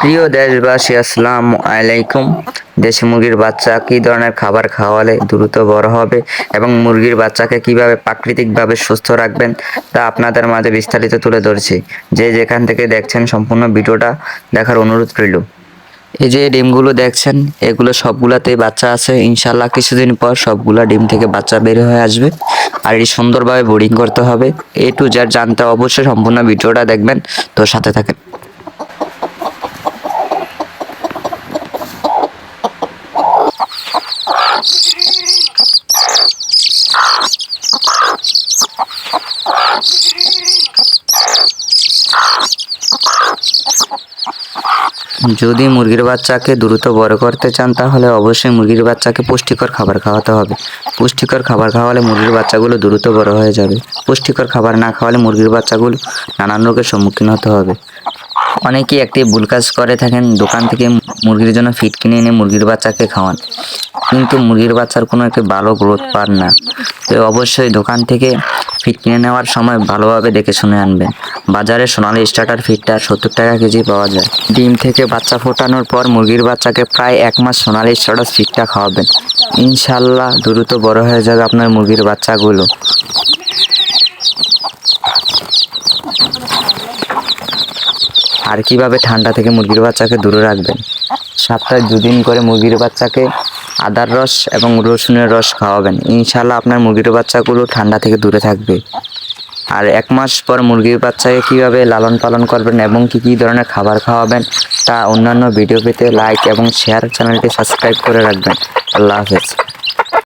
প্রিয় দেশবাসী, আসসালামু আলাইকুম। দেশি মুরগির বাচ্চা কী ধরনের খাবার খাওয়ালে দ্রুত বড় হবে এবং মুরগির বাচ্চাকে কিভাবে প্রাকৃতিকভাবে সুস্থ রাখবেন তা আপনাদের মাঝে বিস্তারিত তুলে ধরছি। যে যেখান থেকে দেখছেন সম্পূর্ণ ভিডিওটা দেখার অনুরোধ রইল। এই যে ডিমগুলো দেখছেন, এগুলো সবগুলাতেই বাচ্চা আছে। ইনশাল্লাহ কিছুদিন পর সবগুলা ডিম থেকে বাচ্চা বের হয়ে আসবে। আর এই সুন্দরভাবে বোর্ডিং করতে হবে। এ টু জেড জানতে অবশ্যই সম্পূর্ণ ভিডিওটা দেখবেন, তো সাথে থাকেন। যদি মুরগির বাচ্চাকে দ্রুত বড় করতে চান তাহলে অবশ্যই মুরগির বাচ্চাকে পুষ্টিকর খাবার খাওয়াতে হবে। পুষ্টিকর খাবার খাওয়ালে মুরগির বাচ্চাগুলো দ্রুত বড় হয়ে যাবে। পুষ্টিকর খাবার না খাওয়ালে মুরগির বাচ্চাগুলো নানান রোগের সম্মুখীন হতে হবে। অনেকেই একটি ভুল কাজ করে থাকেন, দোকান থেকে মুরগির জন্য ফিড কিনে এনে মুরগির বাচ্চাকে খাওয়ান, কিন্তু মুরগির বাচ্চার কোনো একটি ভালো গ্রোথ পান না। তো অবশ্যই দোকান থেকে ফিড কিনে নেওয়ার সময় ভালোভাবে দেখে শুনে আনবেন। বাজারে সোনালী স্টার্টার ফিডটা 70 টাকা কেজি পাওয়া যায়। ডিম থেকে বাচ্চা ফোটানোর পর মুরগির বাচ্চাকে প্রায় 1 মাস সোনালী স্টার্টার ফিডটা খাওয়াবেন। ইনশাল্লাহ দ্রুত বড় হয়ে যাবে আপনার মুরগির বাচ্চাগুলো। আর কিভাবে ঠান্ডা থেকে মুরগির বাচ্চাকে দূরে রাখবেন, সপ্তাহে 2 দিন করে মুরগির বাচ্চাকে আদার রস এবং রসুনের রস খাওয়াবেন। ইনশাল্লাহ আপনার মুরগির বাচ্চাগুলো ঠান্ডা থেকে দূরে থাকবে। আর 1 মাস পর মুরগির বাচ্চাকে কীভাবে লালন পালন করবেন এবং কী ধরনের খাবার খাওয়াবেন তা অন্যান্য ভিডিও পেতে লাইক এবং শেয়ার, চ্যানেলটি সাবস্ক্রাইব করে রাখবেন। আল্লাহ হাফেজ।